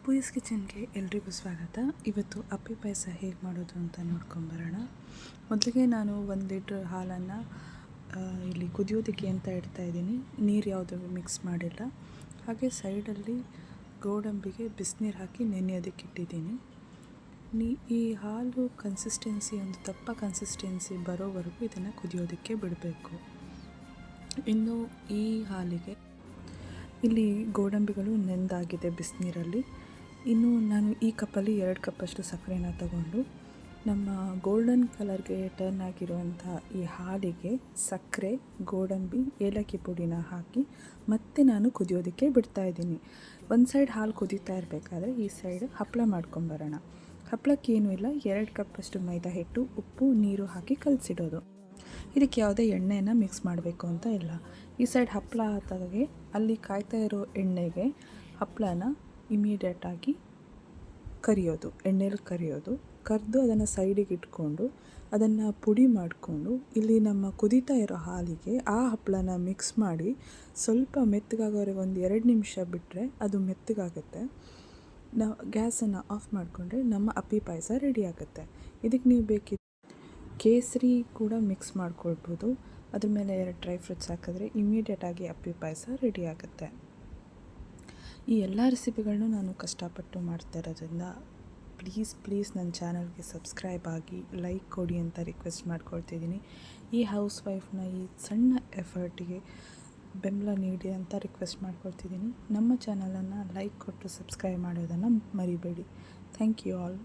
ಪೂಯಿಸ್ ಕಿಚನ್ಗೆ ಎಲ್ರಿಗೂ ಸ್ವಾಗತ. ಇವತ್ತು ಅಪ್ಪಿ ಪಾಯಸ ಹೇಗೆ ಮಾಡೋದು ಅಂತ ನೋಡ್ಕೊಂಬರೋಣ. ಮೊದಲಿಗೆ ನಾನು 1 ಲೀಟ್ರ್ ಹಾಲನ್ನು ಇಲ್ಲಿ ಕುದಿಯೋದಕ್ಕೆ ಅಂತ ಇಡ್ತಾಯಿದ್ದೀನಿ. ನೀರು ಯಾವುದೂ ಮಿಕ್ಸ್ ಮಾಡಿಲ್ಲ. ಹಾಗೆ ಸೈಡಲ್ಲಿ ಗೋಡಂಬಿಗೆ ಬಿಸಿನೀರು ಹಾಕಿ ನೆನೆಯೋದಕ್ಕೆ ಇಟ್ಟಿದ್ದೀನಿ. ಈ ಹಾಲು ಕನ್ಸಿಸ್ಟೆನ್ಸಿ ಒಂದು ದಪ್ಪ ಕನ್ಸಿಸ್ಟೆನ್ಸಿ ಬರೋವರೆಗೂ ಇದನ್ನು ಕುದಿಯೋದಕ್ಕೆ ಬಿಡಬೇಕು. ಇನ್ನು ಈ ಹಾಲಿಗೆ ಇಲ್ಲಿ ಗೋಡಂಬಿಗಳು ನೆಂದಾಗಿದೆ ಬಿಸಿನೀರಲ್ಲಿ. ಇನ್ನು ನಾನು ಈ ಕಪ್ಪಲ್ಲಿ 2 ಕಪ್ಪಷ್ಟು ಸಕ್ಕರೆನ ತಗೊಂಡು ನಮ್ಮ ಗೋಲ್ಡನ್ ಕಲರ್ಗೆ ಟರ್ನ್ ಆಗಿರುವಂಥ ಈ ಹಾಲಿಗೆ ಸಕ್ಕರೆ, ಗೋಡಂಬಿ, ಏಲಕ್ಕಿ ಪುಡಿನ ಹಾಕಿ ಮತ್ತೆ ನಾನು ಕುದಿಯೋದಕ್ಕೆ ಬಿಡ್ತಾಯಿದ್ದೀನಿ. ಒಂದು ಸೈಡ್ ಹಾಲು ಕುದೀತಾ ಇರಬೇಕಾದ್ರೆ ಈ ಸೈಡ್ ಹಪ್ಪಳ ಮಾಡ್ಕೊಂಬರೋಣ. ಹಪ್ಪಳಕ್ಕೇನೂ ಇಲ್ಲ, 2 ಕಪ್ಪಷ್ಟು ಮೈದಾ ಹಿಟ್ಟು, ಉಪ್ಪು, ನೀರು ಹಾಕಿ ಕಲಸಿಡೋದು. ಇದಕ್ಕೆ ಯಾವುದೇ ಎಣ್ಣೆಯನ್ನು ಮಿಕ್ಸ್ ಮಾಡಬೇಕು ಅಂತ ಇಲ್ಲ. ಈ ಸೈಡ್ ಹಪ್ಪಳ ಆದಾಗೆ ಅಲ್ಲಿ ಕಾಯ್ತಾ ಇರೋ ಎಣ್ಣೆಗೆ ಹಪ್ಪಳನ ಇಮಿಡಿಯೇಟಾಗಿ ಕರಿಯೋದು, ಎಣ್ಣೆಲಿ ಕರೆದು ಅದನ್ನು ಸೈಡಿಗೆ ಇಟ್ಕೊಂಡು ಅದನ್ನು ಪುಡಿ ಮಾಡಿಕೊಂಡು ಇಲ್ಲಿ ನಮ್ಮ ಕುದೀತಾ ಇರೋ ಹಾಲಿಗೆ ಆ ಹಪ್ಪಳನ ಮಿಕ್ಸ್ ಮಾಡಿ ಸ್ವಲ್ಪ ಮೆತ್ತಗಾಗೋವರೆಗೆ ಒಂದು 2 ನಿಮಿಷ ಬಿಟ್ಟರೆ ಅದು ಮೆತ್ತಗಾಗುತ್ತೆ. ನಾವು ಗ್ಯಾಸನ್ನು ಆಫ್ ಮಾಡಿಕೊಂಡ್ರೆ ನಮ್ಮ ಅಪ್ಪಿ ಪಾಯಸ ರೆಡಿ ಆಗುತ್ತೆ. ಇದಕ್ಕೆ ನೀವು ಬೇಕಿದ್ದರೆ ಕೇಸರಿ ಕೂಡ ಮಿಕ್ಸ್ ಮಾಡ್ಕೊಳ್ಬೋದು. ಅದ್ರ ಮೇಲೆ 2 ಡ್ರೈ ಫ್ರೂಟ್ಸ್ ಹಾಕಿದ್ರೆ ಇಮಿಡಿಯೇಟಾಗಿ ಅಪ್ಪಿ ಪಾಯಸ ರೆಡಿ ಆಗುತ್ತೆ. ಈ ಎಲ್ಲ ರೆಸಿಪಿಗಳನ್ನೂ ನಾನು ಕಷ್ಟಪಟ್ಟು ಮಾಡ್ತಾ ಇರೋದ್ರಿಂದ ಪ್ಲೀಸ್ ನನ್ನ ಚಾನಲ್ಗೆ ಸಬ್ಸ್ಕ್ರೈಬ್ ಆಗಿ, ಲೈಕ್ ಕೊಡಿ ಅಂತ ರಿಕ್ವೆಸ್ಟ್ ಮಾಡ್ಕೊಳ್ತಿದ್ದೀನಿ. ಈ ಹೌಸ್ ವೈಫ್ನ ಈ ಸಣ್ಣ ಎಫರ್ಟಿಗೆ ಬೆಂಬಲ ನೀಡಿ ಅಂತ ರಿಕ್ವೆಸ್ಟ್ ಮಾಡ್ಕೊಳ್ತಿದ್ದೀನಿ. ನಮ್ಮ ಚಾನಲನ್ನು ಲೈಕ್ ಕೊಟ್ಟು ಸಬ್ಸ್ಕ್ರೈಬ್ ಮಾಡೋದನ್ನು ಮರಿಬೇಡಿ. Thank you all.